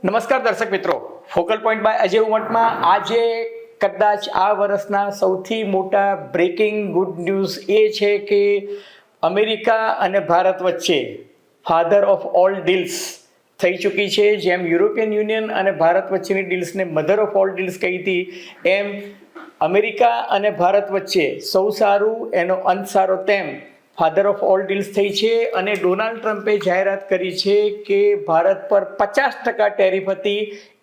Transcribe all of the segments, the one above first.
નમસ્કાર દર્શક મિત્રો, ફોકલ પોઈન્ટ બાય અજય ઉમટમાં આજે કદાચ આ વર્ષના સૌથી મોટા બ્રેકિંગ ગુડ ન્યૂઝ એ છે કે અમેરિકા અને ભારત વચ્ચે ફાધર ઓફ ઓલ ડીલ્સ થઈ ચૂકી છે. જેમ યુરોપિયન યુનિયન અને ભારત વચ્ચેની ડીલ્સને મધર ઓફ ઓલ ડીલ્સ કહી હતી, એમ અમેરિકા અને ભારત વચ્ચે સૌ સારું એનો અંત સારો તેમ ફાધર ઓફ ઓલ ડીલ્સ થઈ છે. અને ડોનાલ્ડ ટ્રમ્પે જાહેરાત કરી છે કે ભારત પર 50% ટેરિફ હતી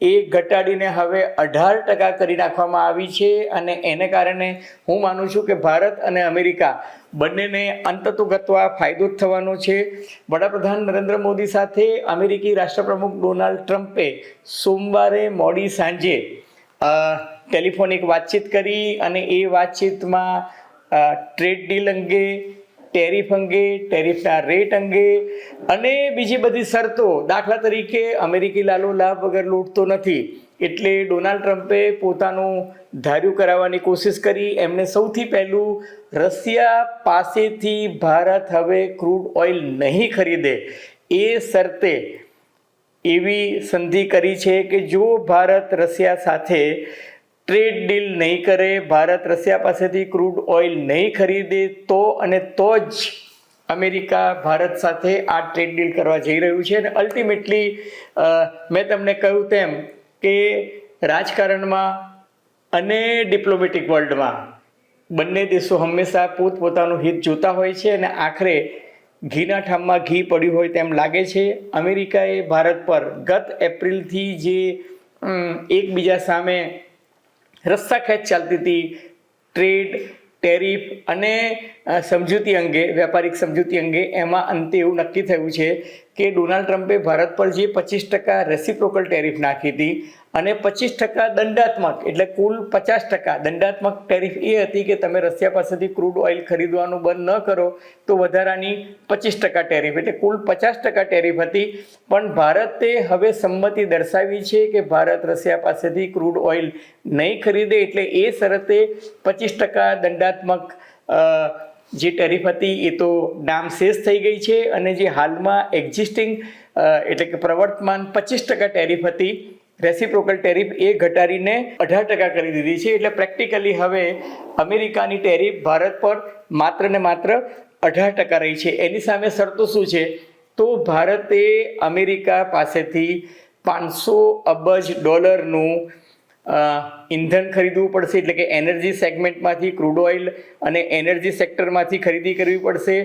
એ ઘટાડીને હવે 18% કરી નાખવામાં આવી છે. અને એને કારણે હું માનું છું કે ભારત અને અમેરિકા બંનેને અંતતોગત્વા ફાયદો જ થવાનો છે. વડાપ્રધાન નરેન્દ્ર મોદી સાથે અમેરિકી રાષ્ટ્રપ્રમુખ ડોનાલ્ડ ટ્રમ્પે સોમવારે મોડી સાંજે ટેલિફોનિક વાતચીત કરી અને એ વાતચીતમાં ટ્રેડ ડીલ અંગે, ટેરિફ અંગે, ટેરિફના રેટ અંગે અને બીજી બધી શરતો, દાખલા તરીકે અમેરિકી લાલો લાભ વગર લૂંટતો નથી એટલે ડોનાલ્ડ ટ્રમ્પે પોતાનું ધાર્યું કરાવવાની કોશિશ કરી. એમને સૌથી પહેલું રશિયા પાસેથી ભારત હવે ક્રૂડ ઓઇલ નહીં ખરીદે એ શરતે એવી સંધિ કરી છે કે જો ભારત રશિયા સાથે ટ્રેડ ડીલ નહીં કરે, ભારત રશિયા પાસેથી ક્રૂડ ઓઇલ નહીં ખરીદે તો અને તો જ અમેરિકા ભારત સાથે આ ટ્રેડ ડીલ કરવા જઈ રહ્યું છે. અને અલ્ટિમેટલી મેં તમને કહ્યું તેમ કે રાજકારણમાં અને ડિપ્લોમેટિક વર્લ્ડમાં બંને દેશો હંમેશા પોતપોતાનું હિત જોતા હોય છે અને આખરે ઘીના ઠામમાં ઘી પડ્યું હોય તેમ લાગે છે. અમેરિકાએ ભારત પર ગત એપ્રિલથી જે એકબીજા સામે રસ્સાખેંચ ચાલતી હતી ટ્રેડ, ટેરિફ અને સમજૂતી અંગે, વ્યાપારિક સમજૂતી અંગે, એમાં અંતે એવું નક્કી થયું છે કે ડોનાલ્ડ ટ્રમ્પે ભારત પર જે 25% રેસિપ્રોકલ ટેરિફ નાખી હતી અને 25% દંડાત્મક, એટલે કુલ 50% દંડાત્મક ટેરિફ એ હતી કે તમે રશિયા પાસેથી ક્રૂડ ઓઇલ ખરીદવાનું બંધ ન કરો તો વધારાની 25% ટેરિફ, એટલે કુલ 50% ટેરિફ હતી. પણ ભારતે હવે સંમતિ દર્શાવી છે કે ભારત રશિયા પાસેથી ક્રૂડ ઓઇલ નહીં ખરીદે, એટલે એ શરતે 25% દંડાત્મક જે ટેરિફ હતી એ તો નામશેષ થઈ ગઈ છે. અને જે હાલમાં એક્ઝિસ્ટિંગ એટલે કે પ્રવર્તમાન 25% ટેરિફ હતી, રેસિપ્રોકલ ટેરિફ, એ ઘટાડીને 18% કરી દીધી છે. એટલે પ્રેક્ટિકલી હવે અમેરિકાની ટેરિફ ભારત પર માત્ર ને માત્ર 18% રહી છે. એની સામે શરતો શું છે? તો ભારતે અમેરિકા પાસેથી $500 અબજ ઇંધણ ખરીદવું પડશે, એટલે કે એનર્જી સેગમેન્ટમાંથી ક્રૂડ ઓઇલ અને એનર્જી સેક્ટરમાંથી ખરીદી કરવી પડશે.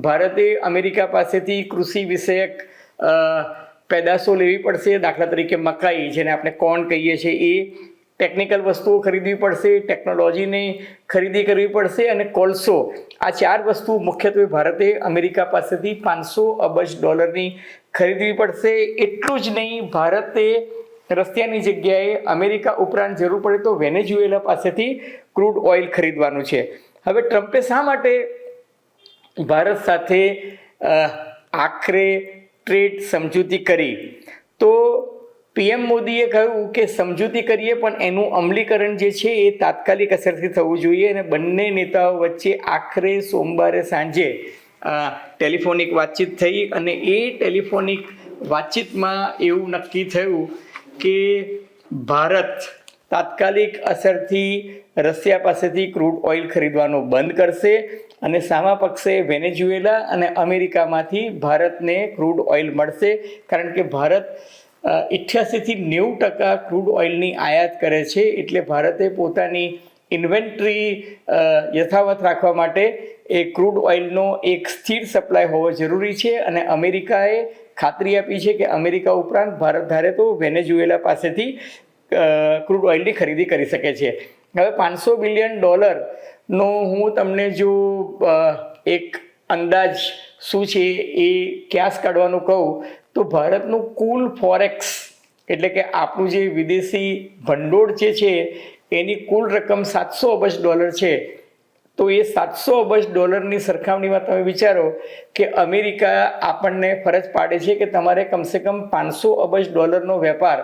ભારતે અમેરિકા પાસેથી કૃષિ વિષયક પેદાશો લેવી પડશે, દાખલા તરીકે મકાઈ, જેને આપણે કોર્ન કહીએ છીએ, એ ટેકનિકલ વસ્તુઓ ખરીદવી પડશે, ટેકનોલોજીની ખરીદી કરવી પડશે અને કોલસો. આ 4 વસ્તુ મુખ્યત્વે ભારતે અમેરિકા પાસેથી $500 અબજ ખરીદવી પડશે. એટલું જ નહીં, ભારતે રશિયાની જગ્યાએ અમેરિકા ઉપરાંત જરૂર પડે તો વેનેઝુએલા પાસેથી ક્રૂડ ઓઇલ ખરીદવાનું છે. હવે ટ્રમ્પે શા માટે ભારત સાથે આખરે ટ્રેડ સમજૂતી કરી? તો પીએમ મોદીએ કહ્યું કે સમજૂતી કરીએ પણ એનું અમલીકરણ જે છે એ તાત્કાલિક અસરથી થવું જોઈએ. અને બંને નેતાઓ વચ્ચે આખરે સોમવારે સાંજે ટેલિફોનિક વાતચીત થઈ અને એ ટેલિફોનિક વાતચીતમાં એવું નક્કી થયું કે ભારત તાત્કાલિક અસરથી રશિયા પાસેથી ક્રૂડ ઓઇલ ખરીદવાનું બંધ કરશે અને સામા પક્ષે વેનેઝુએલા અને અમેરિકામાંથી ભારતને ક્રૂડ ઓઇલ મળશે. કારણ કે ભારત 88 થી 90% ક્રૂડ ઓઇલની આયાત કરે છે, એટલે ભારતે પોતાની ઇન્વેન્ટરી યથાવત રાખવા માટે એ ક્રૂડ ઓઇલનો એક સ્થિર સપ્લાય હોવો જરૂરી છે. અને અમેરિકાએ ખાતરી આપી છે કે અમેરિકા ઉપરાંત ભારત ધારે તો વેનેઝુએલા પાસેથી ક્રૂડ ઓઇલની ખરીદી કરી શકે છે. હવે $500 બિલિયન હું તમને જો એક અંદાજ શું છે એ ક્યાસ કાઢવાનું કહું તો ભારતનું કુલ ફોરેક્સ, એટલે કે આપણું જે વિદેશી ભંડોળ જે છે એની કુલ રકમ $700 અબજ છે. તો એ $700 અબજની સરખામણીમાં તમે વિચારો કે અમેરિકા આપણને ફરજ પાડે છે કે તમારે કમસે કમ $500 અબજ વેપાર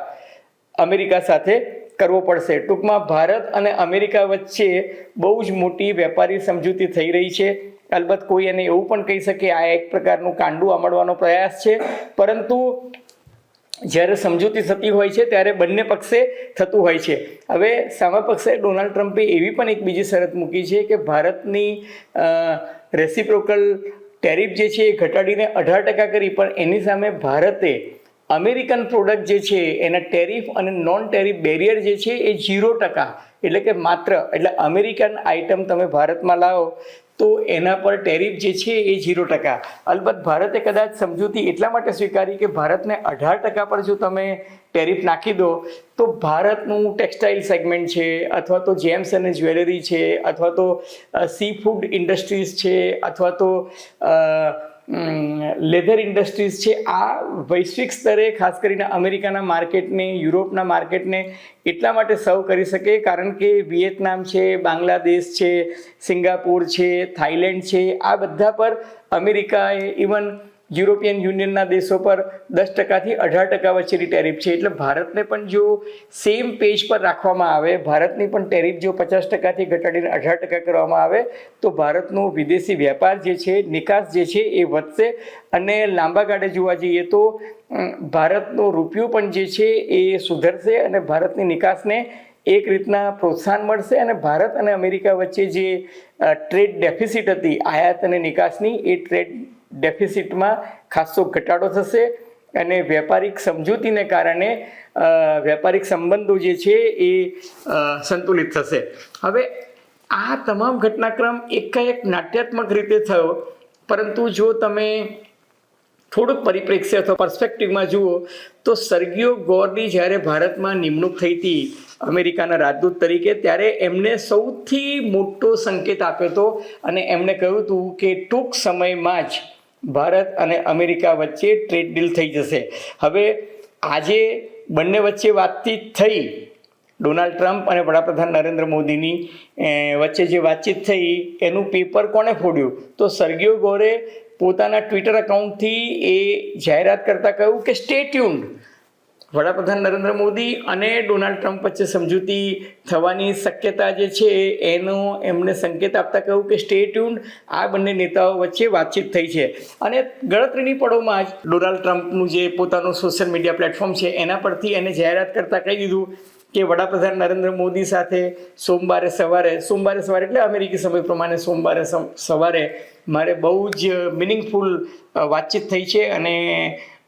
અમેરિકા સાથે કરવો પડશે. ટૂંકમાં ભારત અને અમેરિકા વચ્ચે બહુ જ મોટી વેપારી સમજૂતી થઈ રહી છે. અલબત્ત કોઈ એને એવું પણ કહી શકે આ એક પ્રકારનું કાંડું આમળવાનો પ્રયાસ છે, પરંતુ જ્યારે સમજૂતી થતી હોય છે ત્યારે બંને પક્ષે થતું હોય છે. હવે સામા પક્ષે ડોનાલ્ડ ટ્રમ્પે એવી પણ એક બીજી શરત મૂકી છે કે ભારતની રેસિપ્રોકલ ટેરિફ જે છે એ ઘટાડીને 18% કરી, પણ એની સામે ભારતે અમેરિકન પ્રોડક્ટ જે છે એના ટેરિફ અને નોન ટેરિફ બેરિયર જે છે એ 0%, એટલે કે માત્ર એટલે અમેરિકન આઇટમ તમે ભારતમાં લાવો તો એના પર ટેરિફ જે છે એ 0%. અલબત્ત ભારતે કદાચ સમજૂતી એટલા માટે સ્વીકારી કે ભારતને 18% પર જો તમે ટેરિફ નાખી દો તો ભારતનું ટેક્સટાઇલ સેગમેન્ટ છે, અથવા તો જેમ્સ અને જ્વેલરી છે, અથવા તો સી ફૂડ ઇન્ડસ્ટ્રીઝ છે, અથવા તો લેધર ઇન્ડસ્ટ્રીઝ છે, આ વૈશ્વિક સ્તરે ખાસ કરીને અમેરિકાના માર્કેટને, યુરોપના માર્કેટને એટલા માટે સર્વ કરી શકે કારણ કે વિયેતનામ છે, બાંગ્લાદેશ છે, સિંગાપુર છે, થાઈલેન્ડ છે, આ બધા પર અમેરિકાએ ઇવન યુરોપિયન યુનિયનના દેશો પર 10%થી 18% વચ્ચેની ટેરિફ છે. એટલે ભારતને પણ જો સેમ પેજ પર રાખવામાં આવે, ભારતની પણ ટેરિફ જો 50%થી ઘટાડીને 18% કરવામાં આવે તો ભારતનો વિદેશી વેપાર જે છે, નિકાસ જે છે એ વધશે, અને લાંબા ગાળે જોવા જઈએ તો ભારતનો રૂપિયો પણ જે છે એ સુધરશે અને ભારતની નિકાસને એક રીતના પ્રોત્સાહન મળશે, અને ભારત અને અમેરિકા વચ્ચે જે ટ્રેડ ડેફિસિટ હતી આયાત અને નિકાસની, એ ટ્રેડ ડેફિસિટમાં ખાસો ઘટાડો થશે અને વેપારિક સમજૂતીને કારણે વેપારિક સંબંધો જે છે એ સંતુલિત થશે. હવે આ તમામ ઘટનાક્રમ એકાએક નાટ્યાત્મક રીતે થયો, પરંતુ જો તમે થોડુંક પરિપ્રેક્ષ્ય અથવા પર્સ્પેક્ટિવમાં જુઓ તો સર્ગિયો ગોરની જ્યારે ભારતમાં નિમણૂક થઈ હતી અમેરિકાના રાજદૂત તરીકે, ત્યારે એમને સૌથી મોટો સંકેત આપ્યો હતો અને એમણે કહ્યું હતું કે ટૂંક સમયમાં જ ભારત અને અમેરિકા વચ્ચે ટ્રેડ ડીલ થઈ જશે. હવે આજે બંને વચ્ચે વાતચીત થઈ, ડોનાલ્ડ ટ્રમ્પ અને વડાપ્રધાન નરેન્દ્ર મોદીની વચ્ચે જે વાતચીત થઈ એનું પેપર કોણે ફોડ્યું? તો સર્ગિયો ગોરે પોતાના ટ્વિટર એકાઉન્ટથી એ જાહેરાત કરતાં કહ્યું કે સ્ટે ટ્યુન્ડ. વડાપ્રધાન નરેન્દ્ર મોદી અને ડોનાલ્ડ ટ્રમ્પ વચ્ચે સમજૂતી થવાની શક્યતા જે છે એનો એમને સંકેત આપતા કહ્યું કે સ્ટે ટ્યુન્ડ. આ બંને નેતાઓ વચ્ચે વાતચીત થઈ છે અને ગણતરીની પળોમાં જ ડોનાલ્ડ ટ્રમ્પનું જે પોતાનું સોશિયલ મીડિયા પ્લેટફોર્મ છે એના પરથી એને જાહેરાત કરતાં કહી દીધું કે વડાપ્રધાન નરેન્દ્ર મોદી સાથે સોમવારે સવારે એટલે અમેરિકી સમય પ્રમાણે સોમવારે સવારે મારે બહુ જ મિનિંગફુલ વાતચીત થઈ છે અને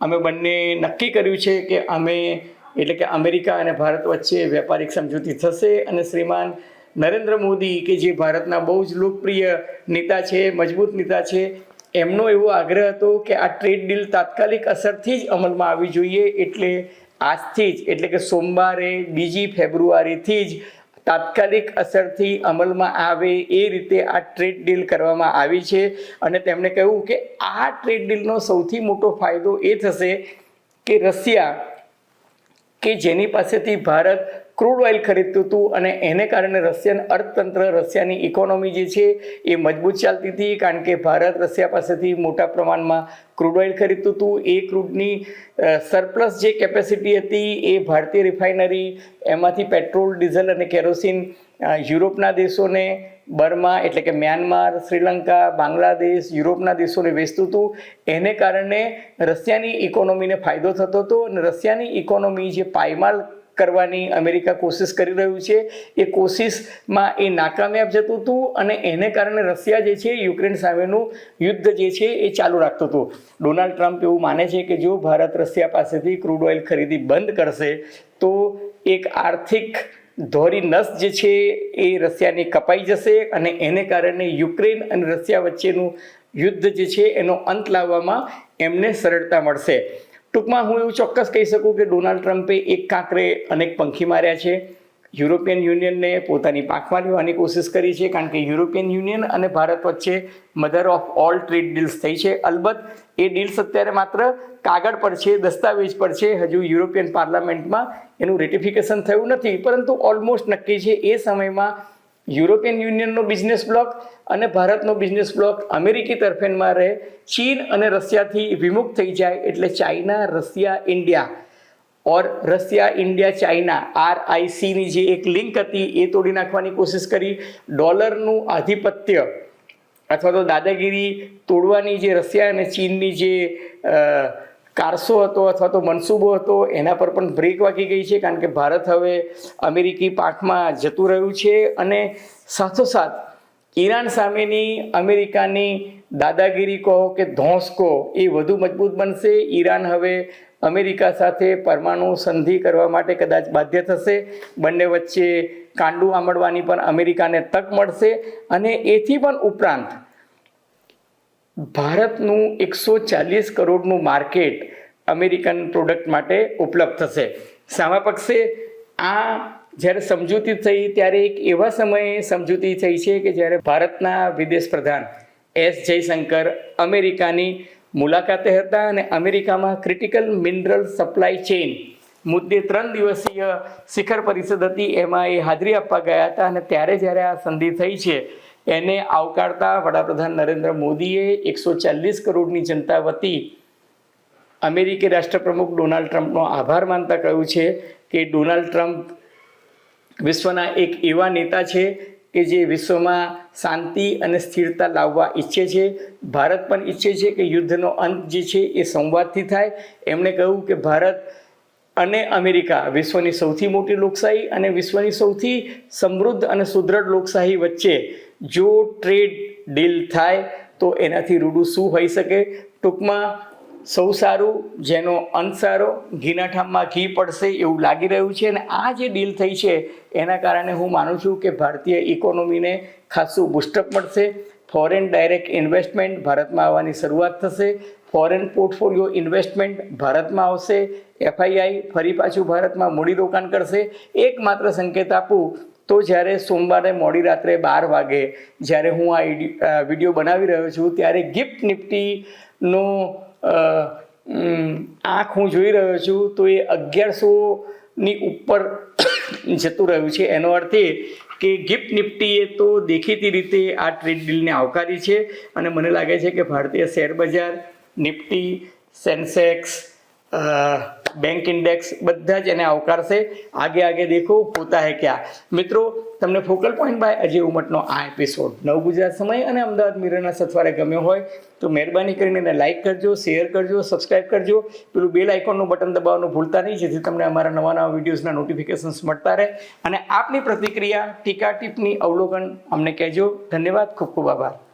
અમે બંને નક્કી કર્યું છે કે એટલે કે અમેરિકા અને ભારત વચ્ચે વેપારિક સમજૂતી થશે, અને શ્રીમાન નરેન્દ્ર મોદી કે જે ભારતના બહુ જ લોકપ્રિય નેતા છે, મજબૂત નેતા છે, એમનો એવો આગ્રહ હતો કે આ ટ્રેડ ડીલ તાત્કાલિક અસરથી જ અમલમાં આવવી જોઈએ, એટલે આજથી જ એટલે કે સોમવારે 2 ફેબ્રુઆરીથી જ તાત્કાલિક અસરથી અમલમાં આવે એ રીતે આ ટ્રેડ ડીલ કરવામાં આવી છે. અને તેમણે કહ્યું કે આ ટ્રેડ ડીલનો સૌથી મોટો ફાયદો એ થશે કે રશિયા, કે જેની પાસેથી ભારત ક્રૂડ ઓઇલ ખરીદતું હતું અને એને કારણે રશિયન અર્થતંત્ર, રશિયાની ઇકોનોમી જે છે એ મજબૂત ચાલતી હતી, કારણ કે ભારત રશિયા પાસેથી મોટા પ્રમાણમાં ક્રૂડ ઓઇલ ખરીદતું હતું. એ ક્રૂડની સરપ્લસ જે કેપેસિટી હતી એ ભારતીય રિફાઇનરી એમાંથી પેટ્રોલ, ડીઝલ અને કેરોસીન યુરોપના દેશોને, બર્મા એટલે કે મ્યાનમાર, શ્રીલંકા, બાંગ્લાદેશ, યુરોપના દેશોને વેચતું હતું. એને કારણે રશિયાની ઇકોનોમીને ફાયદો થતો હતો અને રશિયાની ઇકોનોમી જે પાયમાલ કરવાની અમેરિકા કોશિશ કરી રહ્યું છે એ કોશિશમાં એ નાકામયાબ જતું હતું અને એને કારણે રશિયા જે છે યુક્રેન સામેનું યુદ્ધ જે છે એ ચાલુ રાખતું હતું. ડોનાલ્ડ ટ્રમ્પ એવું માને છે કે જો ભારત રશિયા પાસેથી ક્રૂડ ઓઇલ ખરીદી બંધ કરશે તો એક આર્થિક ધોરી નસ જે છે એ રશિયાની કપાઈ જશે અને એને કારણે યુક્રેન અને રશિયા વચ્ચેનું યુદ્ધ જે છે એનો અંત લાવવામાં એમને સરળતા મળશે. ટૂંકમાં હું એવું ચોક્કસ કહી શકું કે ડોનાલ્ડ ટ્રમ્પે એક કાંકરે અનેક પંખી માર્યા છે. યુરોપિયન યુનિયનને પોતાની પાંખમાં લેવાની કોશિશ કરી છે, કારણ કે યુરોપિયન યુનિયન અને ભારત વચ્ચે mother of all trade deals થઈ છે. અલબત્ત એ ડીલ્સ અત્યારે માત્ર કાગળ પર છે, દસ્તાવેજ પર છે, હજુ યુરોપિયન પાર્લામેન્ટમાં એનું રેટિફિકેશન થયું નથી, પરંતુ ઓલમોસ્ટ નક્કી છે. એ સમયમાં યુરોપિયન યુનિયનનો બિઝનેસ બ્લોક અને ભારતનો બિઝનેસ બ્લોક અમેરિકી તરફેણમાં રહે, ચીન અને રશિયાથી વિમુખ થઈ જાય, એટલે ચાઇના, રશિયા, ઇન્ડિયા ઓર રશિયા, ઇન્ડિયા, ચાઇના RICની જે એક લિંક હતી એ તોડી નાખવાની કોશિશ કરી. ડોલરનું આધિપત્ય અથવા તો દાદાગીરી તોડવાની જે રશિયા અને ચીનની જે કારસો હતો અથવા તો મનસૂબો હતો એના પર પણ બ્રેક વાગી ગઈ છે, કારણ કે ભારત હવે અમેરિકી પાંખમાં જતું રહ્યું છે અને સાથોસાથ ઈરાન સામેની અમેરિકાની દાદાગીરી કહો કે ધોંસ કહો એ વધુ મજબૂત બનશે. ઈરાન હવે અમેરિકા સાથે પરમાણુ સંધિ કરવા માટે કદાચ બાધ્ય થશે. બંને વચ્ચે કાંડું આંબળવાની પણ અમેરિકાને તક મળશે અને એથી પણ ઉપરાંત ભારતનું 140 કરોડનું માર્કેટ અમેરિકન પ્રોડક્ટ માટે ઉપલબ્ધ થશે. સામા પક્ષે આ જ્યારે સમજૂતી થઈ ત્યારે એક એવા સમયે સમજૂતી થઈ છે કે જ્યારે ભારતના વિદેશ પ્રધાન એસ જયશંકર અમેરિકાની મુલાકાતે હતા અને અમેરિકામાં ક્રિટિકલ મિનરલ સપ્લાય ચેઇન મુદ્દે 3 દિવસીય શિખર પરિષદ હતી, એમાં એ હાજરી આપવા ગયા હતા અને ત્યારે જ્યારે આ સંધિ થઈ છે એને આવકારતા વડાપ્રધાન નરેન્દ્ર મોદીએ 140 કરોડની જનતા વતી અમેરિકી રાષ્ટ્રપ્રમુખ ડોનાલ્ડ ટ્રમ્પનો આભાર માનતા કહ્યું છે કે ડોનાલ્ડ ટ્રમ્પ વિશ્વના એક એવા નેતા છે કે જે વિશ્વમાં શાંતિ અને સ્થિરતા લાવવા ઈચ્છે છે. ભારત પણ ઈચ્છે છે કે યુદ્ધનો અંત જે છે એ સંવાદથી થાય. એમણે કહ્યું કે ભારત અને અમેરિકા વિશ્વની સૌથી મોટી લોકશાહી અને વિશ્વની સૌથી સમૃદ્ધ અને સુદૃઢ લોકશાહી વચ્ચે જો ટ્રેડ ડીલ થાય તો એનાથી રૂડું શું હોઈ શકે. ટૂંકમાં સૌ સારું જેનો અંત સારો, ઘીના ઠામમાં ઘી પડશે એવું લાગી રહ્યું છે. અને આ જે ડીલ થઈ છે એના કારણે હું માનું છું કે ભારતીય ઇકોનોમીને ખાસું બુસ્ટઅપ મળશે. ફોરેન ડાયરેક્ટ ઇન્વેસ્ટમેન્ટ ભારતમાં આવવાની શરૂઆત થશે. ફોરેન પોર્ટફોલિયો ઇન્વેસ્ટમેન્ટ ભારતમાં આવશે. એફઆઈઆઈ ફરી પાછું ભારતમાં મૂડીરોકાણ કરશે. એકમાત્ર સંકેત આપું તો જ્યારે સોમવારે મોડી રાત્રે 12 વાગે જ્યારે હું આ વિડીયો બનાવી રહ્યો છું ત્યારે ગિફ્ટ નિફ્ટીનો આંખ હું જોઈ રહ્યો છું તો એ 1100ની ઉપર જતું રહ્યું છે. એનો અર્થ એ કે ગિફ્ટ નિફ્ટીએ તો દેખીતી રીતે આ ટ્રેડ ડીલને આવકારી છે અને મને લાગે છે કે ભારતીય શેર બજાર, નિફ્ટી, સેન્સેક્સ, બેંક ઇન્ડેક્સ બધા જ એને આવકારશે. આગે આગે દેખો હોતા હૈ ક્યા. મિત્રો, તમને ફોકલ પોઈન્ટ બાય અજય ઉમટનો આ એપિસોડ નવ ગુજરાત સમય અને અમદાવાદ મિરરના સથવારે ગમ્યો હોય તો મહેરબાની કરીને એને લાઇક કરજો, શેર કરજો, સબસ્ક્રાઇબ કરજો. પેલું બેલ આઇકોનનું બટન દબાવવાનું ભૂલતા નહીં, જેથી તમને અમારા નવા વિડીયોઝના નોટિફિકેશન્સ મળતા રહે. અને આપની પ્રતિક્રિયા, ટીકા ટીપ્પણી, અવલોકન અમને કહેજો. ધન્યવાદ, ખૂબ ખૂબ આભાર.